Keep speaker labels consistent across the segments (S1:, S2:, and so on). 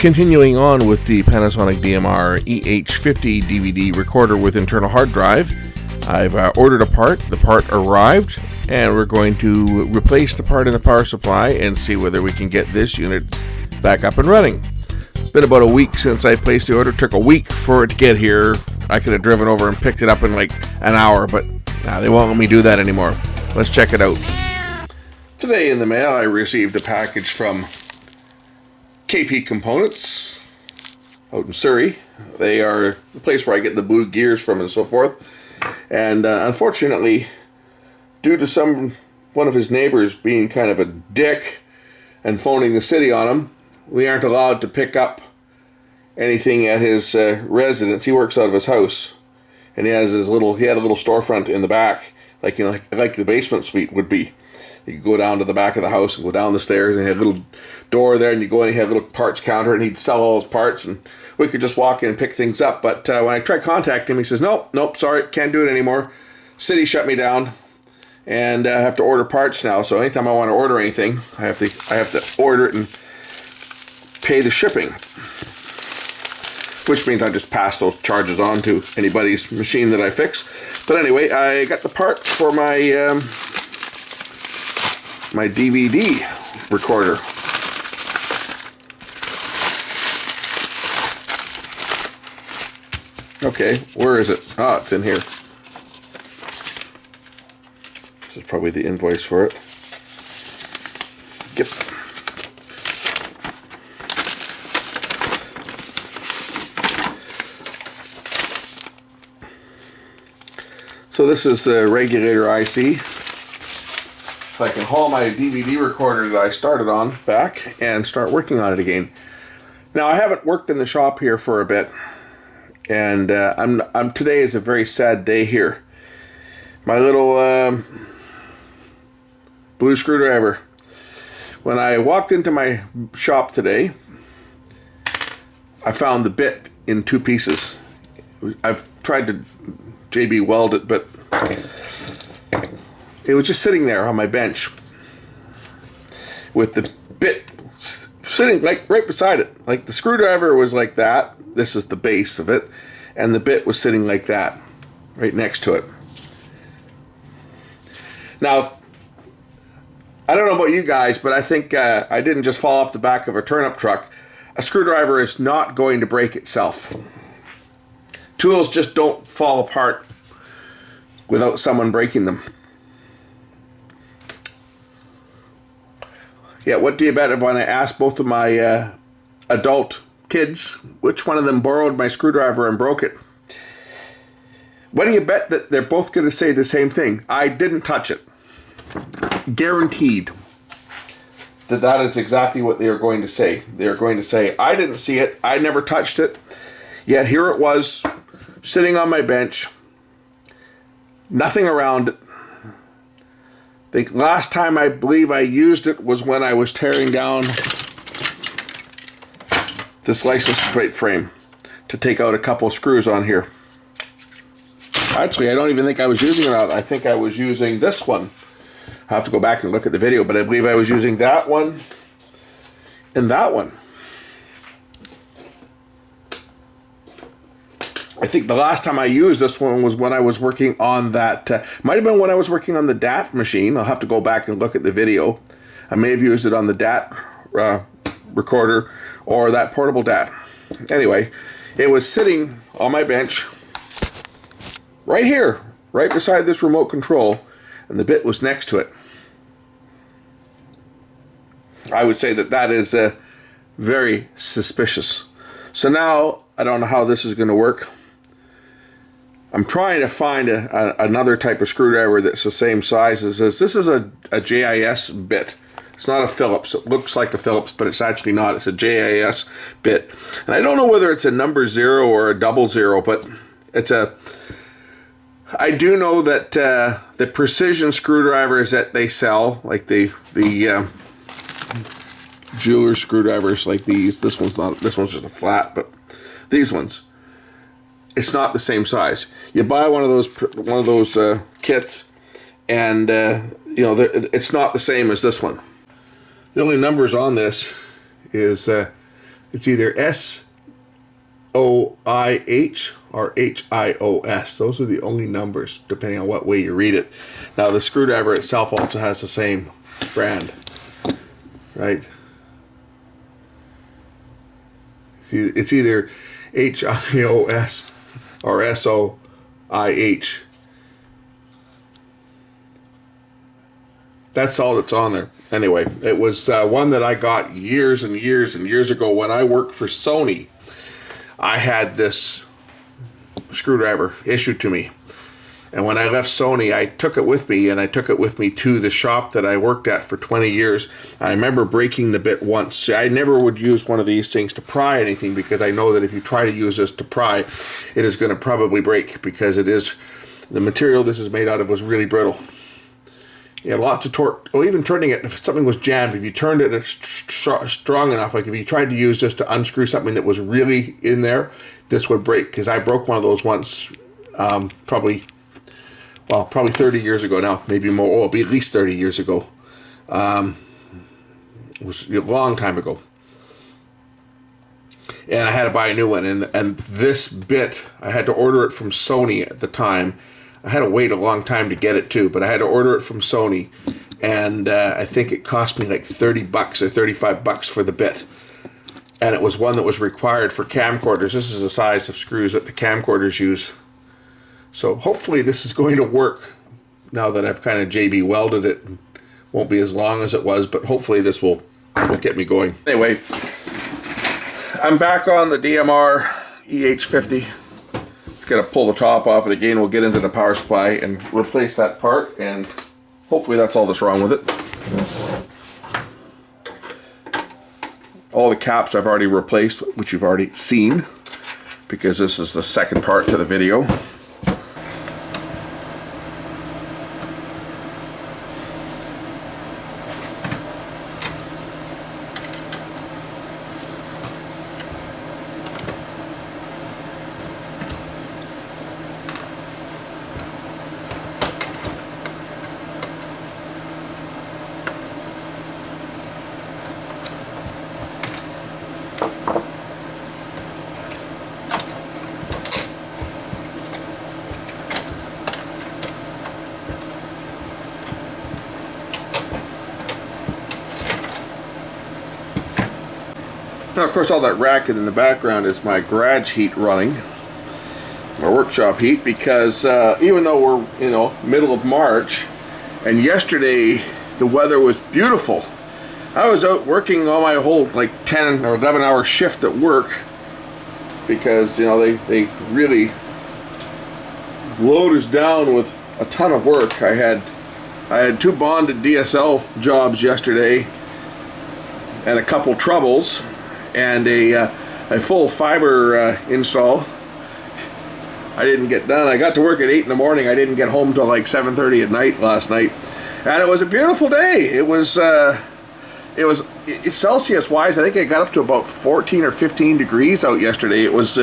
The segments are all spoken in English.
S1: Continuing on with the Panasonic DMR EH50 DVD recorder with internal hard drive, I've ordered a part, the part arrived, and we're going to replace the part in the power supply and see whether we can get this unit back up and running. It's been about a week since I placed the order. It took a week for it to get here. I could have driven over and picked it up in like an hour, but they won't let me do that anymore. Let's check it out. Today in the mail I received a package from KP Components out in Surrey. They are the place where I get the blue gears from and so forth. And unfortunately, due to one of his neighbors being kind of a dick and phoning the city on him, we aren't allowed to pick up anything at his residence. He works out of his house, and he had a little storefront in the back, like the basement suite would be. You could go down to the back of the house and go down the stairs, and he had a little door there, and you go in and he had a little parts counter, and he'd sell all his parts, and we could just walk in and pick things up. But when I tried contacting him, he says, nope, sorry, can't do it anymore. City shut me down, and I have to order parts now. So anytime I want to order anything, I have to order it and pay the shipping, which means I just pass those charges on to anybody's machine that I fix. But anyway, I got the part for my my DVD recorder. Okay, where is it? Oh, it's in here. This is probably the invoice for it. Yep. So this is the regulator IC. So I can haul my DVD recorder that I started on back and start working on it again. Now I haven't worked in the shop here for a bit, and today is a very sad day here. My little blue screwdriver. When I walked into my shop today, I found the bit in two pieces. I've tried to JB weld it, but it was just sitting there on my bench with the bit sitting like right beside it. Like the screwdriver was like that. This is the base of it. And the bit was sitting like that, right next to it. Now, I don't know about you guys, but I think I didn't just fall off the back of a turnip truck. A screwdriver is not going to break itself. Tools just don't fall apart without someone breaking them. Yeah, what do you bet when I asked both of my adult kids which one of them borrowed my screwdriver and broke it? What do you bet that they're both going to say the same thing? I didn't touch it. Guaranteed that is exactly what they are going to say. They are going to say, I didn't see it. I never touched it. Yet here it was, sitting on my bench. Nothing around it. The last time I believe I used it was when I was tearing down this license plate frame to take out a couple of screws on here. Actually, I don't even think I was using it. I think I was using this one. I have to go back and look at the video, but I believe I was using that one and that one. I think the last time I used this one was when I was working on that, might have been when I was working on the DAT machine. I'll have to go back and look at the video. I may have used it on the DAT recorder or that portable DAT. Anyway, it was sitting on my bench right here, right beside this remote control, and the bit was next to it. I would say that is very suspicious. So now, I don't know how this is going to work. I'm trying to find another type of screwdriver that's the same size as this. This is a JIS bit. It's not a Phillips. It looks like a Phillips, but it's actually not. It's a JIS bit. And I don't know whether it's a number 0 or a 00, but it's a... I do know that the precision screwdrivers that they sell, like the jeweler screwdrivers like these, this one's just a flat, but these ones, it's not the same size. You buy one of those kits, and it's not the same as this one. The only numbers on this is It's either SOIH or HIOS. Those are the only numbers, depending on what way you read it. Now, the screwdriver itself also has the same brand, right? It's either HIOS or SOIH. That's all that's on there. Anyway, it was one that I got years and years and years ago when I worked for Sony. I had this screwdriver issued to me. And when I left Sony, I took it with me, and I took it with me to the shop that I worked at for 20 years. I remember breaking the bit once. I never would use one of these things to pry anything, because I know that if you try to use this to pry, it is going to probably break, because it is, the material this is made out of was really brittle. Yeah, lots of torque. Well, even turning it, if something was jammed, if you turned it strong enough, like if you tried to use this to unscrew something that was really in there, this would break. Because I broke one of those once, probably 30 years ago now, maybe more. Oh, it'll be at least 30 years ago. It was a long time ago. And I had to buy a new one. And this bit, I had to order it from Sony at the time. I had to wait a long time to get it too, but I had to order it from Sony, and I think it cost me like $30 or $35 for the bit. And it was one that was required for camcorders. This is the size of screws that the camcorders use. So hopefully this is going to work now that I've kind of JB welded it. Won't be as long as it was, but hopefully this will get me going. Anyway, I'm back on the DMR EH50. Got to pull the top off it again. We'll get into the power supply and replace that part, and hopefully that's all that's wrong with it. All the caps I've already replaced, which you've already seen, because this is the second part to the video. Now, of course, all that racket in the background is my garage heat running, my workshop heat, because even though we're, middle of March, and yesterday the weather was beautiful, I was out working on my whole 10 or 11 hour shift at work, because they really load us down with a ton of work. I had 2 bonded DSL jobs yesterday, and a couple troubles, and a full fiber install. I didn't get done. I got to work at 8 in the morning. I didn't get home till like 7:30 at night last night, and it was a beautiful day. It was Celsius wise, I think I got up to about 14 or 15 degrees out yesterday. It was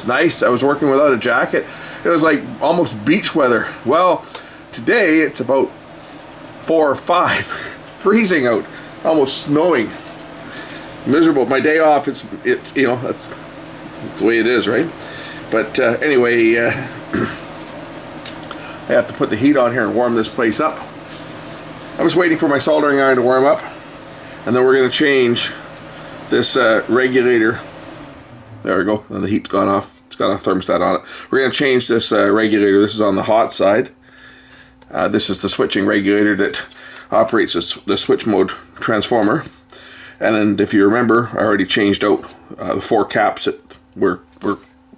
S1: nice. I was working without a jacket. It was like almost beach weather. Well, today it's about 4 or 5. It's freezing out, almost snowing. Miserable. My day off. That's the way it is, right? But anyway, I have to put the heat on here and warm this place up. I was waiting for my soldering iron to warm up, and then we're going to change this regulator. There we go. And the heat's gone off. It's got a thermostat on it. We're going to change this regulator. This is on the hot side. This is the switching regulator that operates the switch mode transformer. And if you remember, I already changed out the 4 caps that were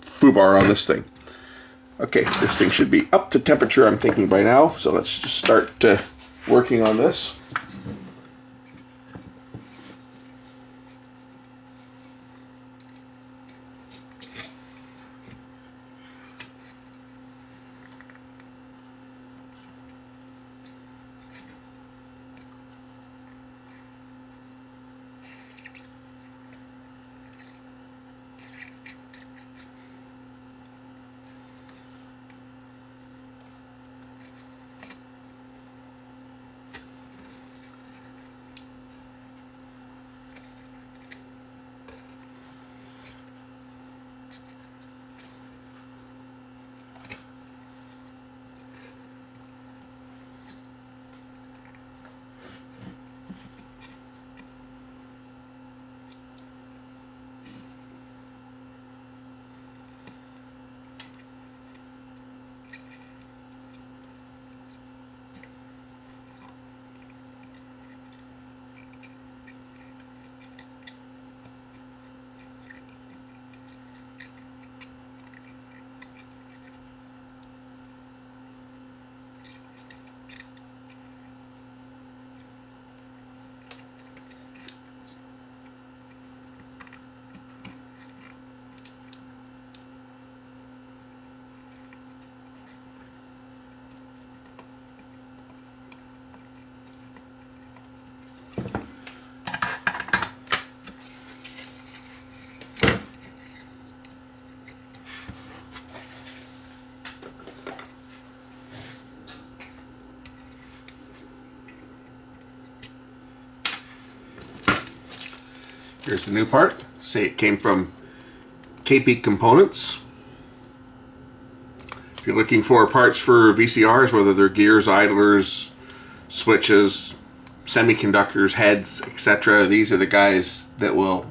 S1: FUBAR on this thing. Okay, this thing should be up to temperature, I'm thinking, by now. So let's just start working on this. Here's the new part. Say it came from KP Components. If you're looking for parts for VCRs, whether they're gears, idlers, switches, semiconductors, heads, etc., these are the guys that will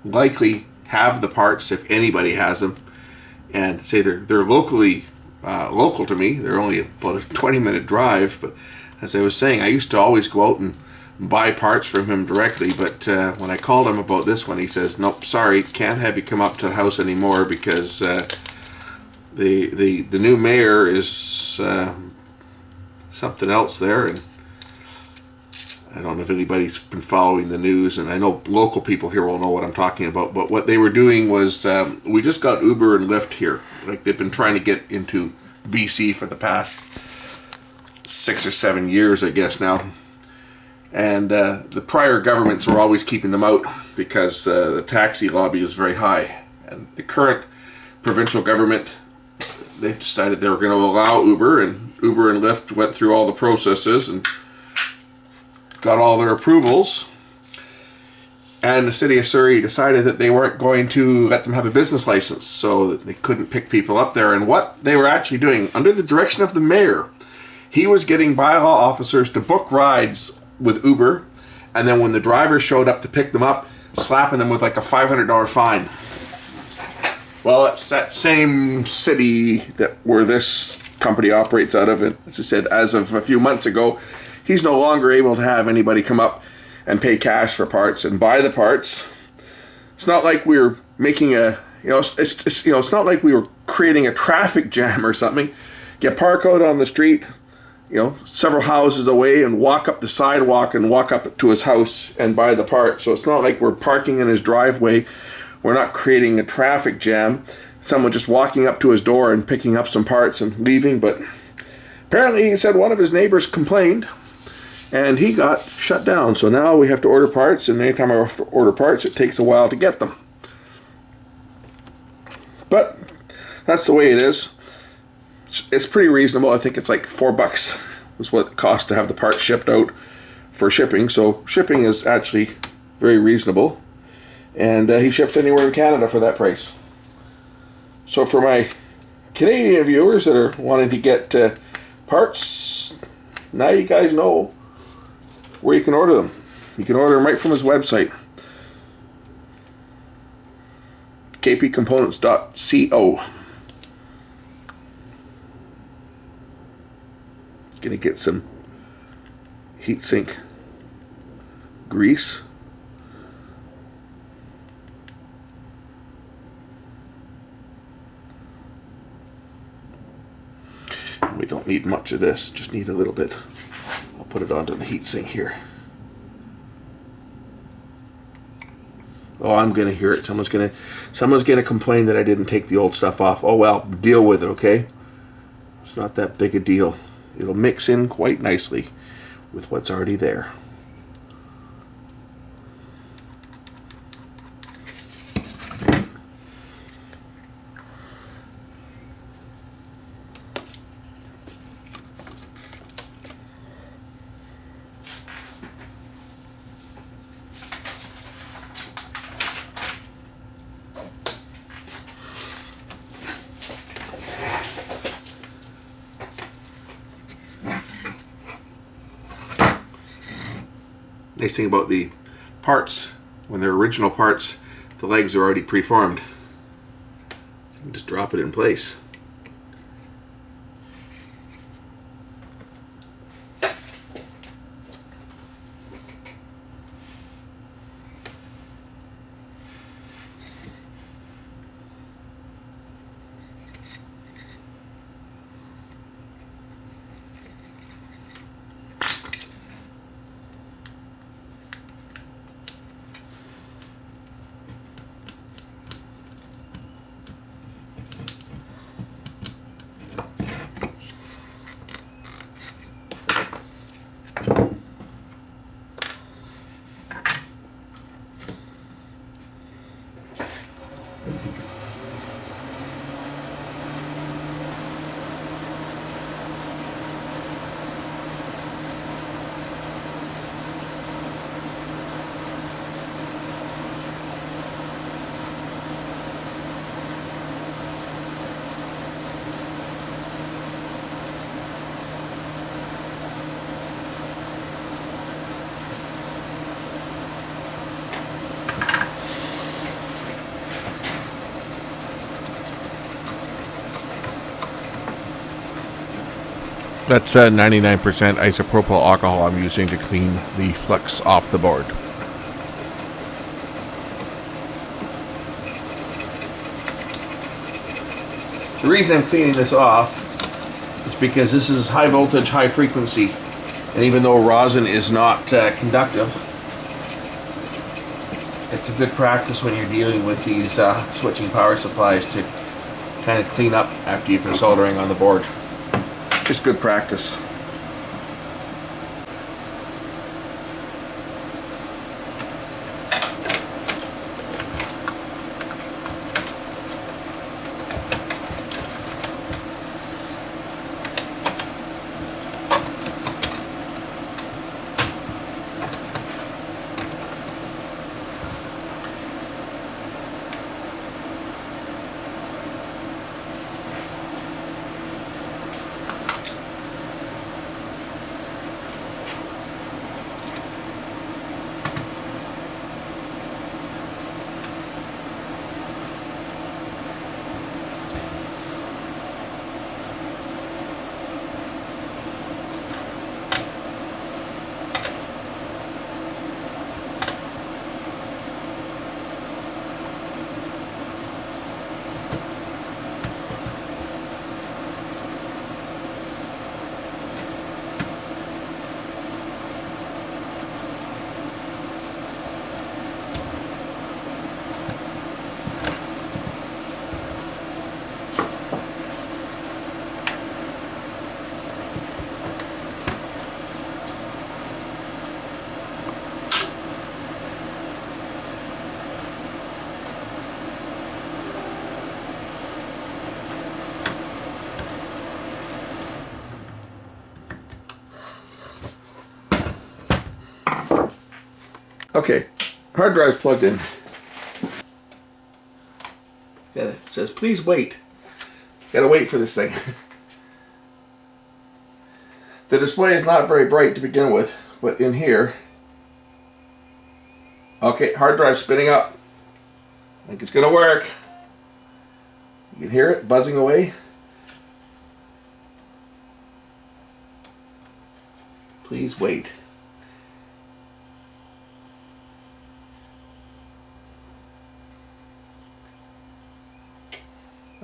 S1: likely have the parts if anybody has them. And say they're locally local to me. They're only about a 20-minute drive, but as I was saying, I used to always go out and buy parts from him directly, but when I called him about this one, he says, nope, sorry, can't have you come up to the house anymore because the new mayor is something else there, and I don't know if anybody's been following the news, and I know local people here will know what I'm talking about, but what they were doing was, we just got Uber and Lyft here. Like, they've been trying to get into BC for the past 6 or 7 years, I guess now. And the prior governments were always keeping them out because the taxi lobby is very high. And the current provincial government, they've decided they were going to allow Uber and Lyft went through all the processes and got all their approvals. And the city of Surrey decided that they weren't going to let them have a business license, so that they couldn't pick people up there. And what they were actually doing, under the direction of the mayor, he was getting bylaw officers to book rides with Uber, and then when the driver showed up to pick them up, slapping them with like a $500 fine. Well, it's that same city where this company operates out of, and as I said, as of a few months ago, he's no longer able to have anybody come up and pay cash for parts and buy the parts. It's not like we're making it's not like we were creating a traffic jam or something. You park out on the street, several houses away, and walk up the sidewalk and walk up to his house and buy the parts. So it's not like we're parking in his driveway. We're not creating a traffic jam. Someone just walking up to his door and picking up some parts and leaving. But apparently he said one of his neighbors complained and he got shut down. So now we have to order parts, and anytime I have to order parts, it takes a while to get them. But that's the way it is. It's pretty reasonable. I think it's like $4 is what it costs to have the parts shipped out for shipping. So shipping is actually very reasonable. And he ships anywhere in Canada for that price. So for my Canadian viewers that are wanting to get parts, now you guys know where you can order them. You can order them right from his website, kpcomponents.co. Gonna get some heatsink grease. We don't need much of this, just need a little bit. I'll put it onto the heatsink here. Oh, I'm gonna hear it. Someone's gonna complain that I didn't take the old stuff off. Oh well, deal with it, okay? It's not that big a deal. It'll mix in quite nicely with what's already there. Nice thing about the parts, when they're original parts, the legs are already preformed. So you can just drop it in place. That's 99% isopropyl alcohol I'm using to clean the flux off the board. The reason I'm cleaning this off is because this is high voltage, high frequency, and even though rosin is not conductive, it's a good practice when you're dealing with these switching power supplies to kind of clean up after you've been soldering on the board. Just good practice. Okay, hard drive's plugged in. It says, please wait. Gotta wait for this thing. The display is not very bright to begin with, but in here, okay, hard drive spinning up. I think it's gonna work. You can hear it buzzing away. Please wait.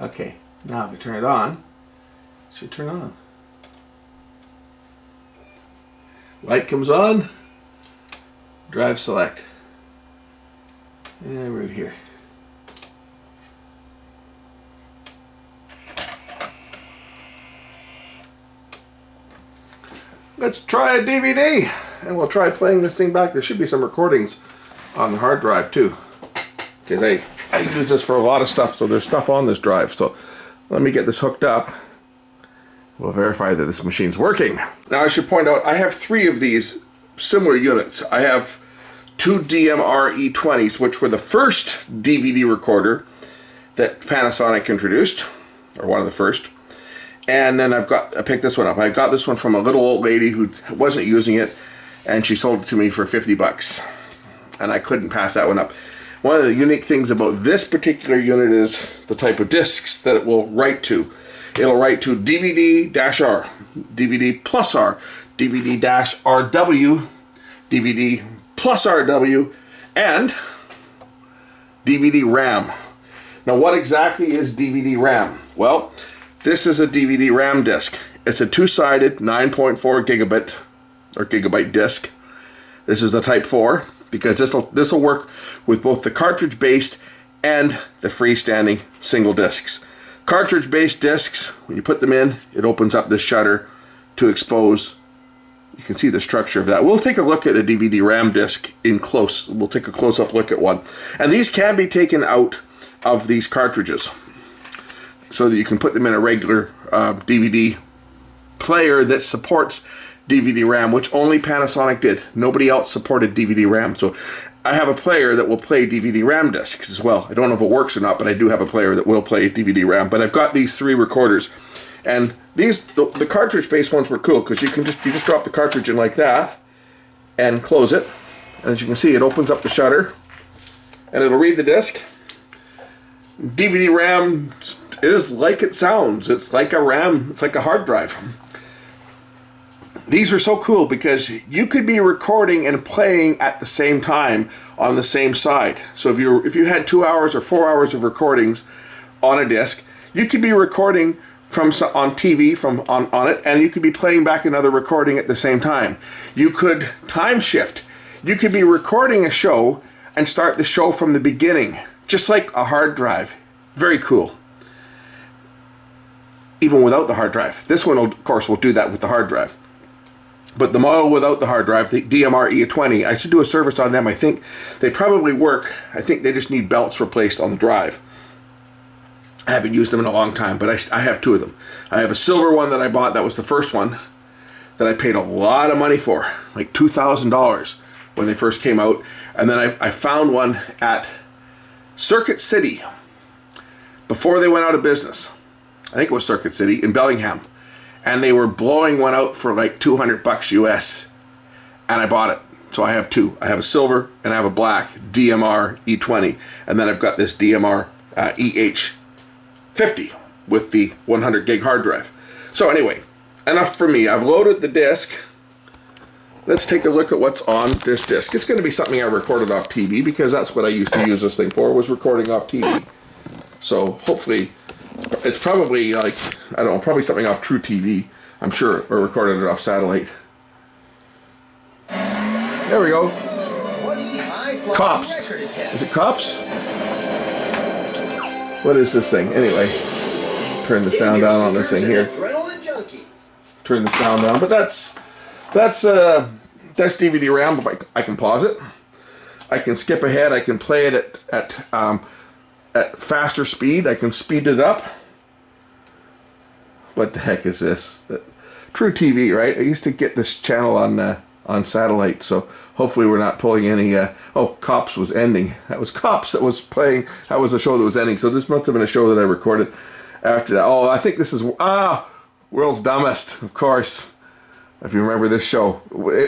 S1: Okay, now if I turn it on, it should turn on. Light comes on, drive select. And right here. Let's try a DVD, and we'll try playing this thing back. There should be some recordings on the hard drive too, because I use this for a lot of stuff, so there's stuff on this drive. So let me get this hooked up. We'll verify that this machine's working. Now I should point out, I have 3 of these similar units. I have 2 DMR E20s, which were the first DVD recorder that Panasonic introduced, or one of the first. And then I picked this one up. I got this one from a little old lady who wasn't using it, and she sold it to me for 50 bucks. And I couldn't pass that one up. One of the unique things about this particular unit is the type of discs that it will write to. It'll write to dvd+r, dvd+r, dvd-rw, dvd+rw, and DVD-RAM. Now what exactly is DVD-RAM? Well, this is a DVD-RAM disc. It's a 2-sided 9.4 gigabit or gigabyte disc. This is the Type 4 because this will work with both the cartridge-based and the freestanding single discs. Cartridge-based discs, when you put them in, it opens up this shutter to expose. You can see the structure of that. We'll take a look at a DVD-RAM disc in close. We'll take a close-up look at one. And these can be taken out of these cartridges so that you can put them in a regular DVD player that supports DVD-RAM, which only Panasonic did. Nobody else supported DVD-RAM. So I have a player that will play DVD-RAM discs as well. I don't know if it works or not, but I do have a player that will play DVD-RAM. But I've got these 3 recorders, and these the cartridge-based ones were cool because you just drop the cartridge in like that and close it, and as you can see, it opens up the shutter, and it'll read the disc. DVD-RAM is like it sounds. It's like a RAM. It's like a hard drive. These are so cool because you could be recording and playing at the same time on the same side. So if you had 2 hours or 4 hours of recordings on a disc, you could be recording from on TV on it, and you could be playing back another recording at the same time. You could time shift. You could be recording a show and start the show from the beginning, just like a hard drive. Very cool. Even without the hard drive. This one, of course, will do that with the hard drive. But the model without the hard drive, the DMR EH50, I should do a service on them. I think they probably work. I think they just need belts replaced on the drive. I haven't used them in a long time, but I have two of them. I have a silver one that I bought. That was the first one that I paid a lot of money for, like $2,000 when they first came out. And then I found one at Circuit City before they went out of business. I think it was Circuit City in Bellingham. And they were blowing one out for like $200 US. And I bought it. So I have two. I have a silver and I have a black DMR E20. And then I've got this DMR EH50 with the 100 gig hard drive. So anyway, enough for me. I've loaded the disc. Let's take a look at what's on this disc. It's going to be something I recorded off TV because that's what I used to use this thing for, was recording off TV. So hopefully it's probably like, I don't know, probably something off True TV, I'm sure, or recorded it off satellite. There we go. Cops. Is it Cops? What is this thing? Anyway, turn the sound down on this thing here. Turn the sound down, but that's DVD-RAM. If I can pause it, I can skip ahead. I can play it at faster speed. I can speed it up. What the heck is this? True TV, right? I used to get this channel on satellite, so hopefully we're not pulling any. Oh, Cops was ending. That was Cops that was playing. That was a show that was ending. So this must have been a show that I recorded after that. Oh, I think this is World's Dumbest, of course. If you remember this show,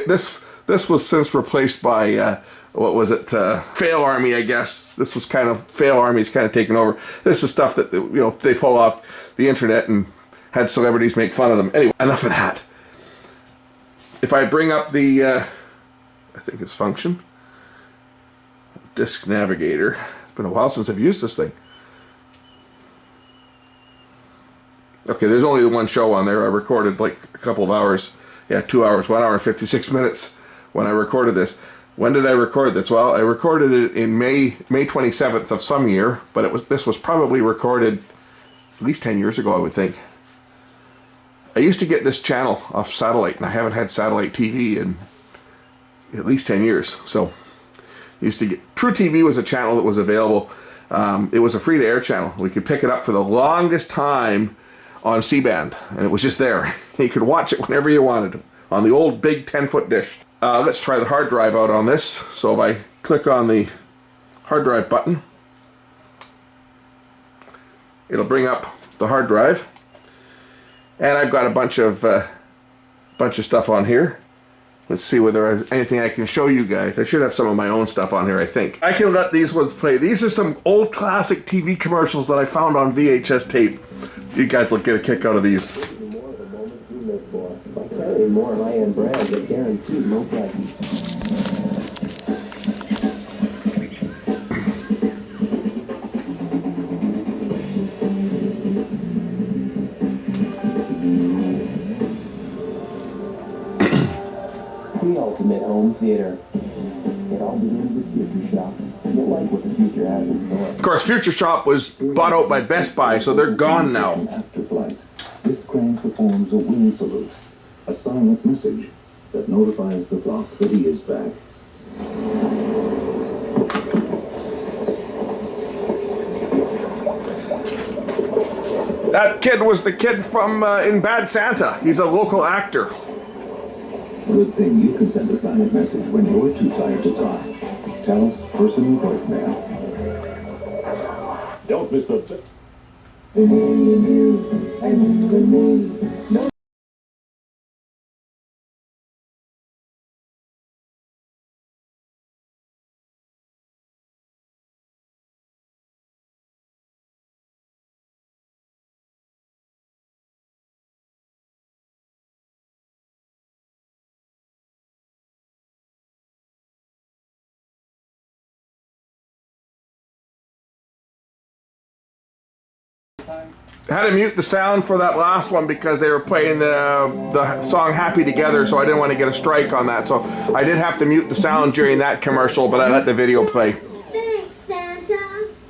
S1: this was since replaced by what was it? Fail Army, I guess. This was kind of Fail Army's kind of taken over. This is stuff that they pull off the internet and had celebrities make fun of them. Anyway, enough of that. If I bring up the, I think it's function, Disk Navigator. It's been a while since I've used this thing. Okay, there's only the one show on there. I recorded like a couple of hours. Yeah, 2 hours, 1 hour and 56 minutes when I recorded this. When did I record this? Well, I recorded it in May 27th of some year, but this was probably recorded at least 10 years ago, I would think. I used to get this channel off satellite, and I haven't had satellite TV in at least 10 years. So, used to get True TV was a channel that was available. It was a free-to-air channel. We could pick it up for the longest time on C-band, and it was just there. You could watch it whenever you wanted on the old big 10-foot dish. Let's try the hard drive out on this. So if I click on the hard drive button, it'll bring up the hard drive, and I've got a bunch of stuff on here. Let's see whether there's anything I can show you guys. I should have some of my own stuff on here, I think. I can let these ones play. These are some old classic TV commercials that I found on VHS tape. You guys will get a kick out of these.
S2: More high-end brands that guaranteed low prices. The ultimate home theater. It all begins with Future Shop. You'll like what the future has in store.
S1: Of course, Future Shop was bought out by Best Buy, so they're gone now.
S2: After flight, this crane performs a wing salute, a silent message that notifies the flock that he is back.
S1: That kid was the kid from in Bad Santa. He's a local actor.
S2: Good thing you can send a silent message when you're too tired to talk. Tell us personal voicemail. Don't miss the...
S1: had to mute the sound for that last one because they were playing the song Happy Together, so I didn't want to get a strike on that. So I did have to mute the sound during that commercial, but I let the video play.
S2: Thanks, Santa.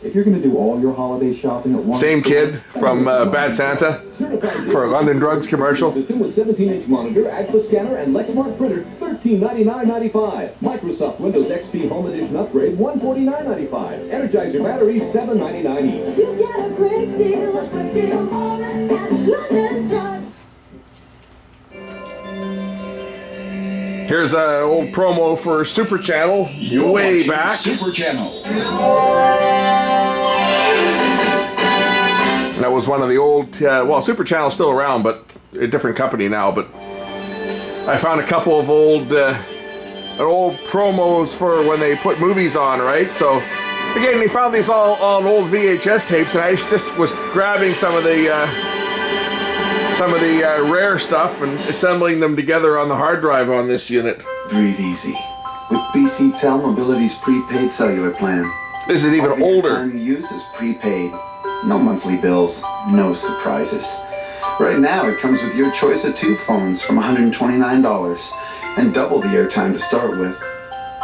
S2: If you're going to do all your holiday shopping at once...
S1: Same kid from Bad Santa for a London Drugs commercial.
S2: System with 17-inch monitor, AGFA scanner, and Lexmark printer, $1399.95. Microsoft Windows XP Home Edition upgrade, $149.95. Energizer batteries, $7.99 each.
S3: You get a great deal of good deal more at London Drugs.
S1: Here's an old promo for Super Channel, way back.
S4: Super Channel.
S1: That was one of the old, well, Super Channel's still around, but a different company now. But I found a couple of old promos for when they put movies on, right? So again, they found these all on old VHS tapes, and I just was grabbing some of the rare stuff and assembling them together on the hard drive on this unit.
S5: Breathe easy with BC Tel Mobility's prepaid cellular plan.
S1: This is even
S5: All the
S1: older.
S5: time you use is prepaid. No monthly bills, no surprises. Right now, it comes with your choice of 2 phones from $129 and double the airtime to start with.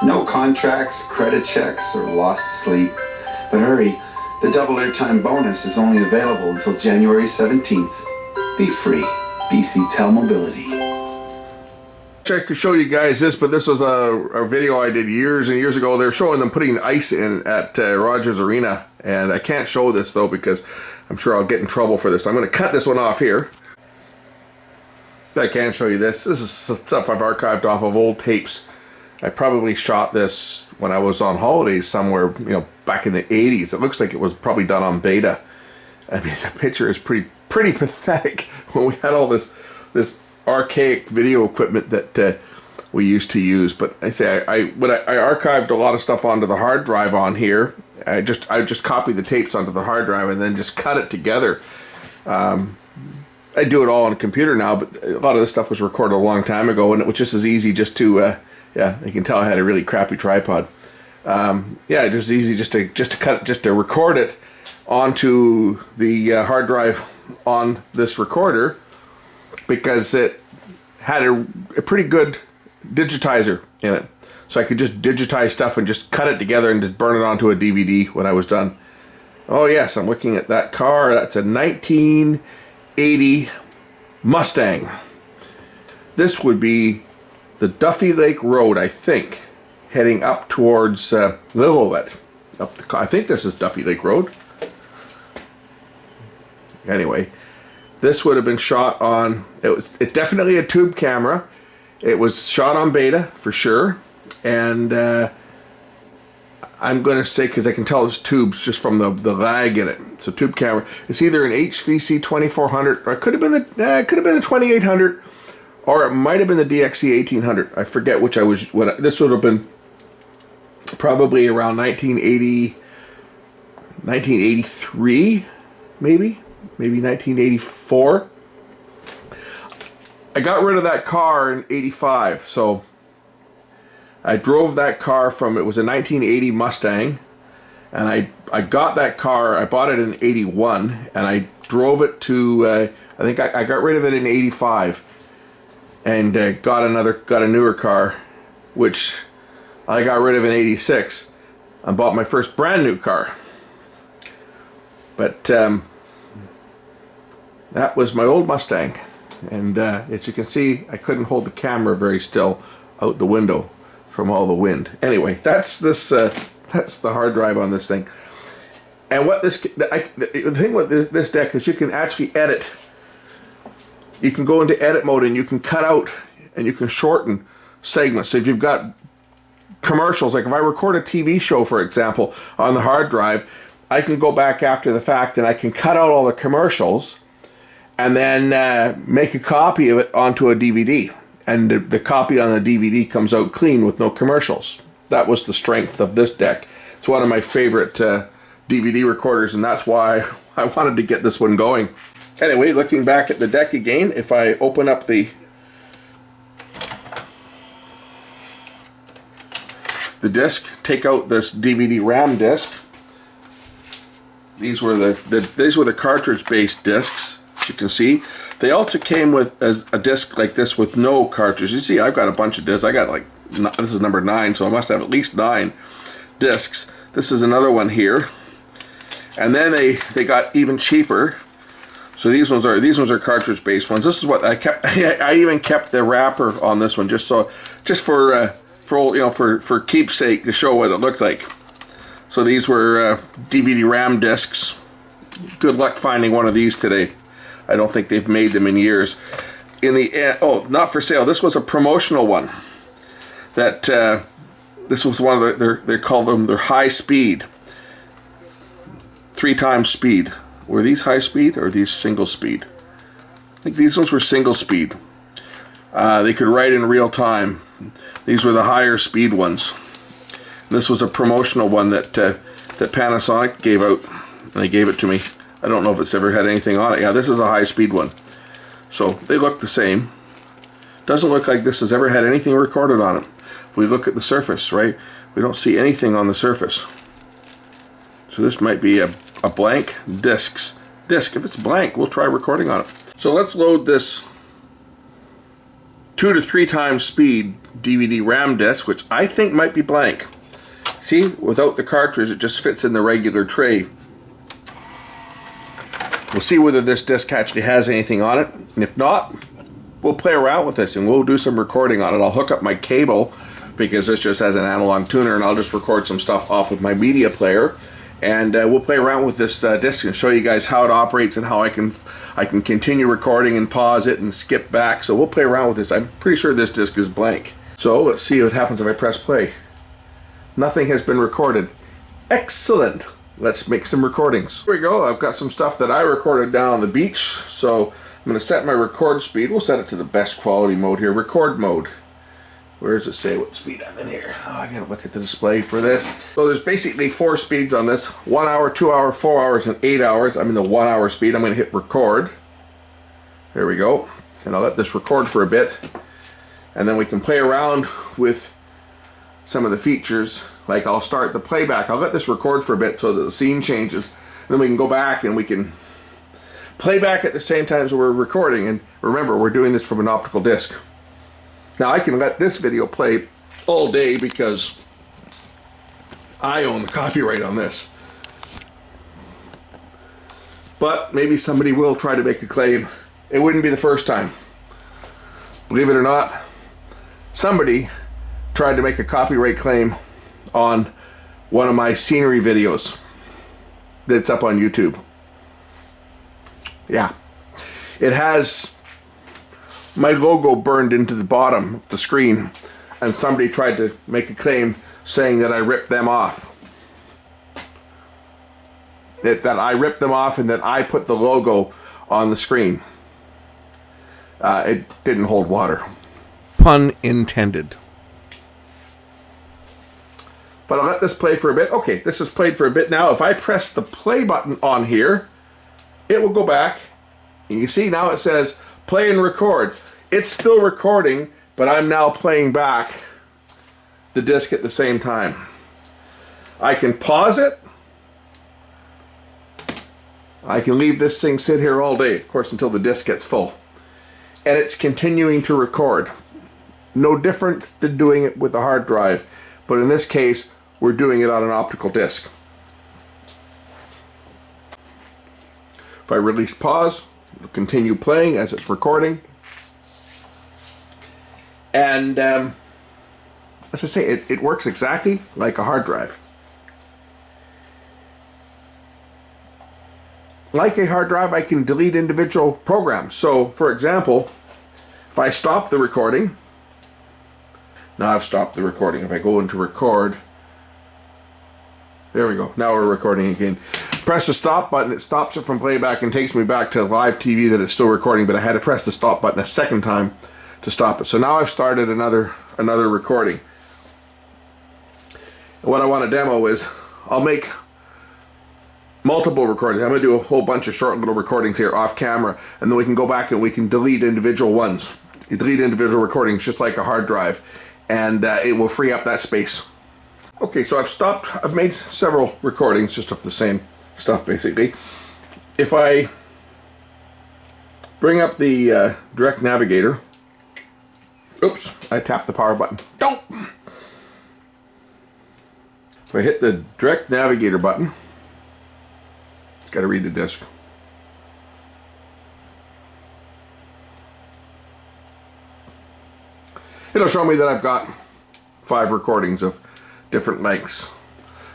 S5: No contracts, credit checks, or lost sleep. But hurry, the double airtime bonus is only available until January 17th. Be free. BC Tel Mobility.
S1: I could show you guys this, but this was a video I did years and years ago. They were showing them putting ice in at Rogers Arena, and I can't show this though because I'm sure I'll get in trouble for this. I'm going to cut this one off here. I can show you this. This is stuff I've archived off of old tapes. I probably shot this when I was on holidays somewhere, you know, back in the 80s. It looks like it was probably done on beta. I mean, the picture is pretty pathetic when we had all this archaic video equipment that we used to use. But I say I archived a lot of stuff onto the hard drive on here. I just copied the tapes onto the hard drive and then just cut it together. I do it all on a computer now, but a lot of this stuff was recorded a long time ago, and it was just as easy just to yeah, you can tell I had a really crappy tripod. Yeah, it was easy just to cut, just to record it onto the hard drive on this recorder, because it had a pretty good digitizer in it. So I could just digitize stuff and just cut it together and just burn it onto a DVD when I was done. Oh yes, I'm looking at that car. That's a 1980 Mustang. This would be the Duffy Lake Road, I think, heading up towards Lillooet. I think this is Duffy Lake Road. Anyway, this would have been shot on, it's definitely a tube camera. It was shot on beta for sure, and I'm going to say, because I can tell it's tubes just from the lag in it. So tube camera. It's either an HVC 2400, or it could have been the 2800, or it might have been the DXC 1800. I forget which I was. This would have been probably around 1980, 1983, maybe 1984. I got rid of that car in 85, so I drove that car from, it was a 1980 Mustang, and I got that car, I bought it in 81, and I drove it to, I think I got rid of it in 85, and got a newer car, which I got rid of in 86, and bought my first brand new car. But that was my old Mustang, and as you can see, I couldn't hold the camera very still out the window from all the wind. Anyway, that's this. That's the hard drive on this thing. And what the thing with this deck is you can actually edit. You can go into edit mode and you can cut out and you can shorten segments. So if you've got commercials, like if I record a TV show, for example, on the hard drive, I can go back after the fact and I can cut out all the commercials and then make a copy of it onto a DVD. And the copy on the DVD comes out clean with no commercials. That was the strength of this deck. It's one of my favorite DVD recorders, and that's why I wanted to get this one going. Anyway, looking back at the deck again, if I open up the disc, take out this DVD RAM disc, These were the cartridge-based discs, as you can see. They also came with a disc like this with no cartridge. You see, I've got a bunch of discs. I got this is number 9, so I must have at least 9 discs. This is another one here. And then they got even cheaper. So these ones are cartridge-based ones. This is what I kept. I even kept the wrapper on this one just for keepsake, to show what it looked like. So these were DVD RAM discs. Good luck finding one of these today. I don't think they've made them in years. Not for sale. This was a promotional one. This was one of they call them their high speed. 3 times speed. Were these high speed or are these single speed? I think these ones were single speed. They could write in real time. These were the higher speed ones. This was a promotional one that Panasonic gave out, and they gave it to me. I don't know if it's ever had anything on it. Yeah, this is a high speed one. So they look the same. Doesn't look like this has ever had anything recorded on it. If we look at the surface, right, we don't see anything on the surface. So this might be a blank disc. If it's blank, we'll try recording on it. So let's load this 2 to 3 times speed DVD RAM disc, which I think might be blank. See, without the cartridge, it just fits in the regular tray. We'll see whether this disc actually has anything on it, and if not, we'll play around with this and we'll do some recording on it. I'll hook up my cable, because this just has an analog tuner, and I'll just record some stuff off of my media player, and we'll play around with this disc and show you guys how it operates and how I can continue recording and pause it and skip back. So we'll play around with this. I'm pretty sure this disc is blank. So let's see what happens if I press play. Nothing has been recorded. Excellent. Let's make some recordings. Here we go. I've got some stuff that I recorded down on the beach. So I'm going to set my record speed. We'll set it to the best quality mode here. Record mode. Where does it say what speed I'm in here? Oh, I gotta look at the display for this. So there's basically 4 speeds on this. 1 hour, 2 hour, 4 hours, and 8 hours. I'm in the 1 hour speed. I'm gonna hit record. There we go. And I'll let this record for a bit. And then we can play around with some of the features. Like I'll start the playback. I'll let this record for a bit so that the scene changes. Then we can go back and we can play back at the same time as we're recording. And remember, we're doing this from an optical disc. Now I can let this video play all day because I own the copyright on this. But maybe somebody will try to make a claim. It wouldn't be the first time. Believe it or not, somebody tried to make a copyright claim on one of my scenery videos that's up on YouTube. Yeah. It has my logo burned into the bottom of the screen, and somebody tried to make a claim saying that I ripped them off. That I ripped them off and that I put the logo on the screen. It didn't hold water. Pun intended. But I'll let this play for a bit. Okay, this has played for a bit now. If I press the play button on here, it will go back. And you see now it says play and record. It's still recording, but I'm now playing back the disc at the same time. I can pause it. I can leave this thing sit here all day, of course, until the disc gets full. And it's continuing to record. No different than doing it with a hard drive, but in this case, we're doing it on an optical disc. If I release pause, it'll continue playing as it's recording. And as I say, it works exactly like a hard drive. Like a hard drive, I can delete individual programs. So, for example, if I stop the recording, now I've stopped the recording. If I go into record, there we go. Now we're recording again. Press the stop button, it stops it from playback and takes me back to live TV that it's still recording, but I had to press the stop button a second time to stop it. So now I've started another recording. And what I want to demo is I'll make multiple recordings. I'm going to do a whole bunch of short little recordings here off camera, and then we can go back and we can delete individual ones. You delete individual recordings just like a hard drive, and it will free up that space. Okay, so I've made several recordings just of the same stuff basically. If I bring up the direct navigator, oops, I tapped the power button. Don't! If I hit the direct navigator button, got to read the disc. It'll show me that I've got 5 recordings of different lengths.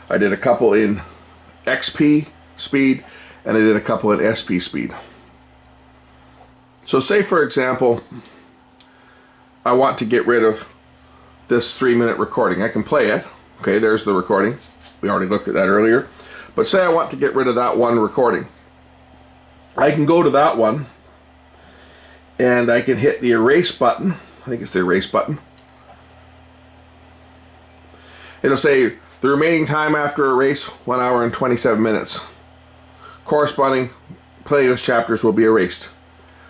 S1: I did a couple in XP speed and I did a couple in SP speed. So say for example, I want to get rid of this 3-minute recording. I can play it. Okay, there's the recording. We already looked at that earlier. But say I want to get rid of that one recording. I can go to that one and I can hit the erase button. I think it's the erase button. It'll say the remaining time after erase, 1 hour and 27 minutes. Corresponding playlist chapters will be erased.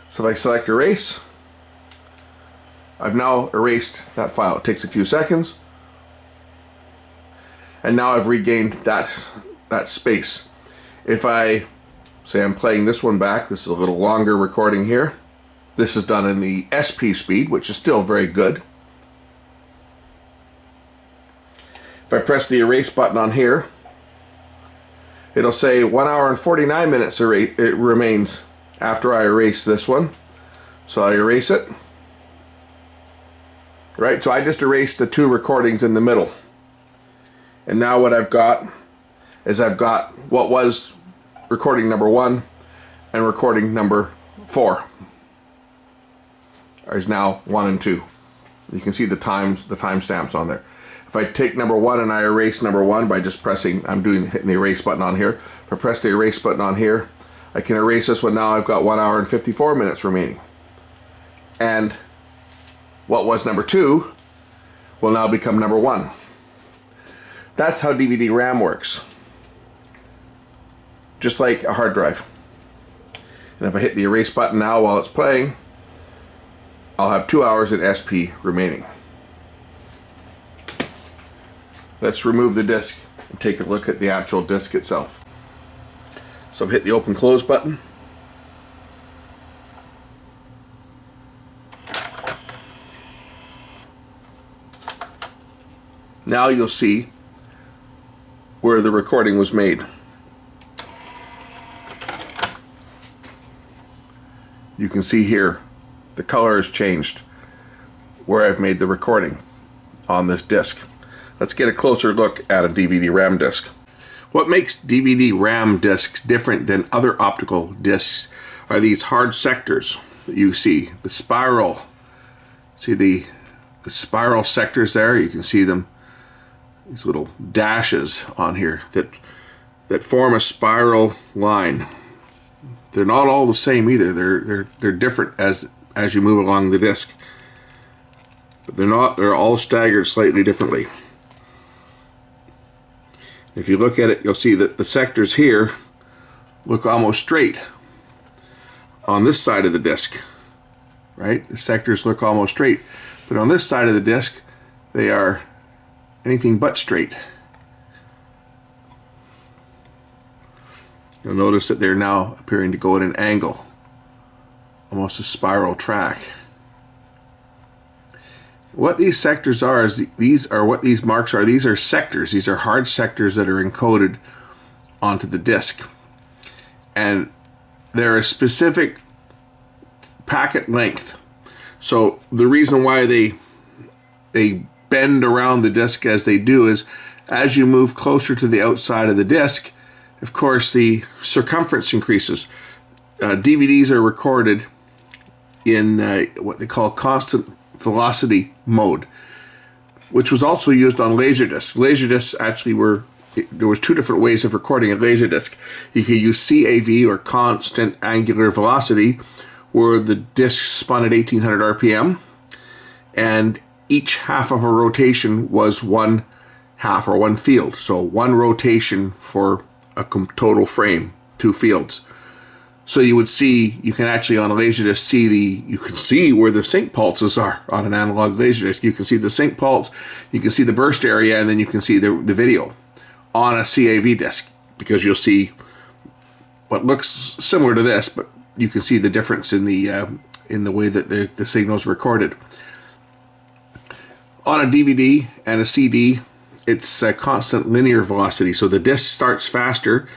S1: So if I select erase, I've now erased that file. It takes a few seconds. And now I've regained that space. If I say I'm playing this one back, this is a little longer recording here. This is done in the SP speed, which is still very good. If I press the erase button on here, it'll say 1 hour and 49 minutes it remains after I erase this one. So I erase it. Right, so I just erased the 2 recordings in the middle. And now what I've got is I've got what was recording number 1 and recording number 4. Is now 1 and 2. You can see the timestamps on there. If I take number 1 and I erase number 1 by just pressing, hitting the erase button on here. If I press the erase button on here, I can erase this one. Now I've got 1 hour and 54 minutes remaining. And what was number 2 will now become number 1. That's how DVD RAM works. Just like a hard drive. And if I hit the erase button now while it's playing, I'll have 2 hours in SP remaining. Let's remove the disc and take a look at the actual disc itself. So I've hit the open close button. Now you'll see where the recording was made. You can see here the color has changed where I've made the recording on this disc. Let's get a closer look at a DVD RAM disc. What makes DVD RAM discs different than other optical discs are these hard sectors that you see. The spiral. See the spiral sectors there? You can see them, these little dashes on here that form a spiral line. They're not all the same either. They're different as you move along the disc. But they're all staggered slightly differently. If you look at it, you'll see that the sectors here look almost straight on this side of the disc. Right? The sectors look almost straight. But on this side of the disc, they are anything but straight. You'll notice that they're now appearing to go at an angle, almost a spiral track. What these sectors are is these are what these marks are. These are sectors. These are hard sectors that are encoded onto the disc. And they're a specific packet length. So the reason why they bend around the disc as they do is as you move closer to the outside of the disc, of course the circumference increases. DVDs are recorded in what they call constant velocity mode, which was also used on Laserdiscs. Laserdiscs actually there was 2 different ways of recording a Laserdisc. You could use CAV, or constant angular velocity, where the disc spun at 1800 RPM, and each half of a rotation was 1 half or 1 field. So 1 rotation for a total frame, 2 fields. So you can actually on a Laserdisc you can see where the sync pulses are on an analog Laserdisc. You can see the sync pulse, you can see the burst area, and then you can see the video on a CAV disc, because you'll see what looks similar to this, but you can see the difference in the way that the signal is recorded. On a DVD and a CD, it's a constant linear velocity, so the disc starts faster,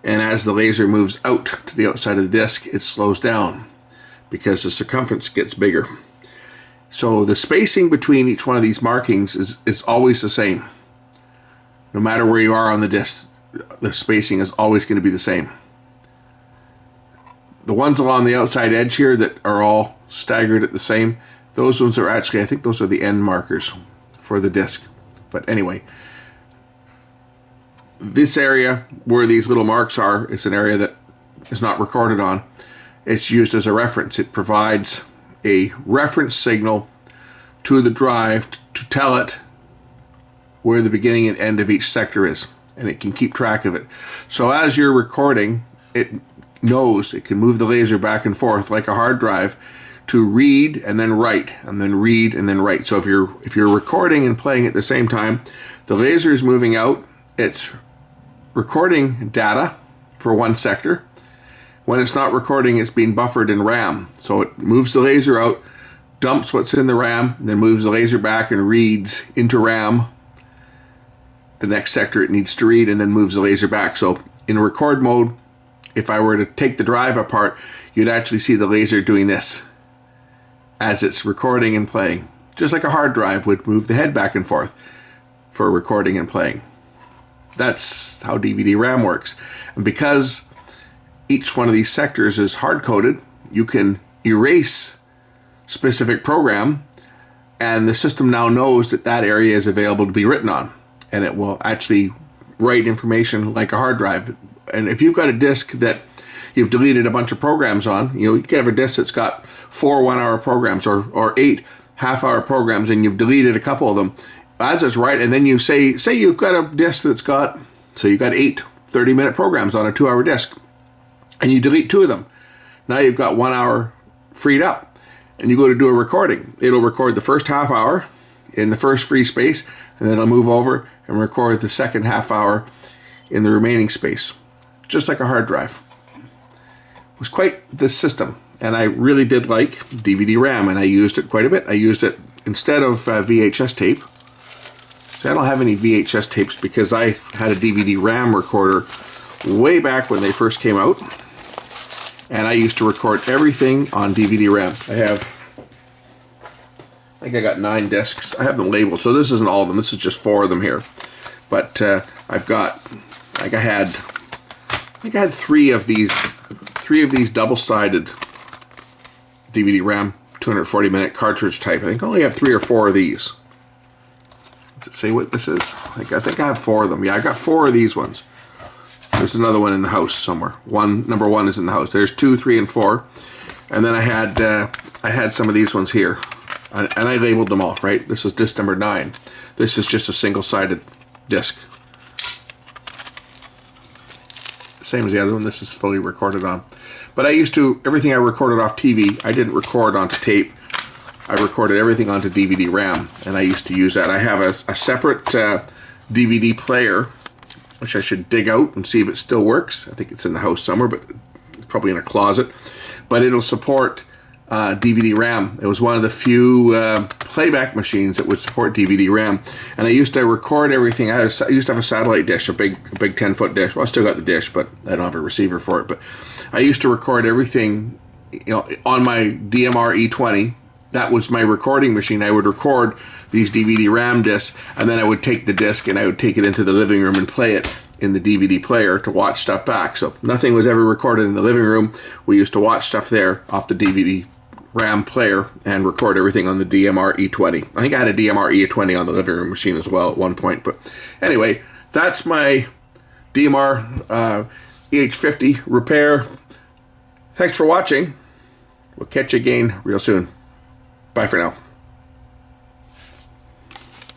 S1: and as the laser moves out to the outside of the disc, it slows down because the circumference gets bigger. So the spacing between each one of these markings is always the same. No matter where you are on the disc, the spacing is always going to be the same. The ones along the outside edge here that are all staggered at the same, those ones are actually, I think those are the end markers for the disc. But anyway, this area where these little marks are, it's an area that is not recorded on. It's used as a reference. It provides a reference signal to the drive to tell it where the beginning and end of each sector is, and it can keep track of it. So as you're recording, it knows it can move the laser back and forth like a hard drive to read and then write, and then read and then write. So if you're recording and playing at the same time, the laser is moving out, it's recording data for one sector. When it's not recording, it's being buffered in RAM. So it moves the laser out, dumps what's in the RAM, then moves the laser back and reads into RAM the next sector it needs to read, and then moves the laser back. So in record mode, if I were to take the drive apart, you'd actually see the laser doing this as it's recording and playing. Just like a hard drive would move the head back and forth for recording and playing. That's how DVD RAM works. And because each one of these sectors is hard-coded, you can erase specific program, and the system now knows that that area is available to be written on, and it will actually write information like a hard drive. And if you've got a disk that you've deleted a bunch of programs on, you can have a disk that's got 4 one-hour programs or 8 half-hour programs, and you've deleted a couple of them. As it's right, and then you say you've got a disk that's got, so you've got 8 30-minute programs on a 2-hour disk, and you delete 2 of them. Now you've got 1 hour freed up, and you go to do a recording. It'll record the first half hour in the first free space, and then it'll move over and record the second half hour in the remaining space, just like a hard drive. It was quite the system, and I really did like DVD RAM, and I used it quite a bit. I used it instead of VHS tape. So I don't have any VHS tapes because I had a DVD RAM recorder way back when they first came out, and I used to record everything on DVD RAM. I think I got 9 discs. I have them labeled, so this isn't all of them. This is just 4 of them here. But I had 3 of these double-sided DVD RAM 240-minute cartridge type. I think I only have 3 or 4 of these. Does it say what this is? I think I have 4 of them. Yeah, I got 4 of these ones. There's another one in the house somewhere. Number 1 is in the house. There's 2, 3, and 4. And then I had some of these ones here. And I labeled them all, right? This is disc number 9. This is just a single-sided disc. Same as the other one. This is fully recorded on. But everything I recorded off TV, I didn't record onto tape. I recorded everything onto DVD RAM, and I used to use that. I have a separate DVD player, which I should dig out and see if it still works. I think it's in the house somewhere, but probably in a closet. But it'll support DVD RAM. It was one of the few playback machines that would support DVD RAM. And I used to record everything. I used to have a satellite dish, a big 10-foot dish. Well, I still got the dish, but I don't have a receiver for it. But I used to record everything, on my DMR E20. That was my recording machine. I would record these DVD RAM discs, and then I would take the disc and I would take it into the living room and play it in the DVD player to watch stuff back. So nothing was ever recorded in the living room. We used to watch stuff there off the DVD RAM player and record everything on the DMR E20. I think I had a DMR E20 on the living room machine as well at one point. But anyway, that's my DMR EH50 repair. Thanks for watching. We'll catch you again real soon. Bye for now.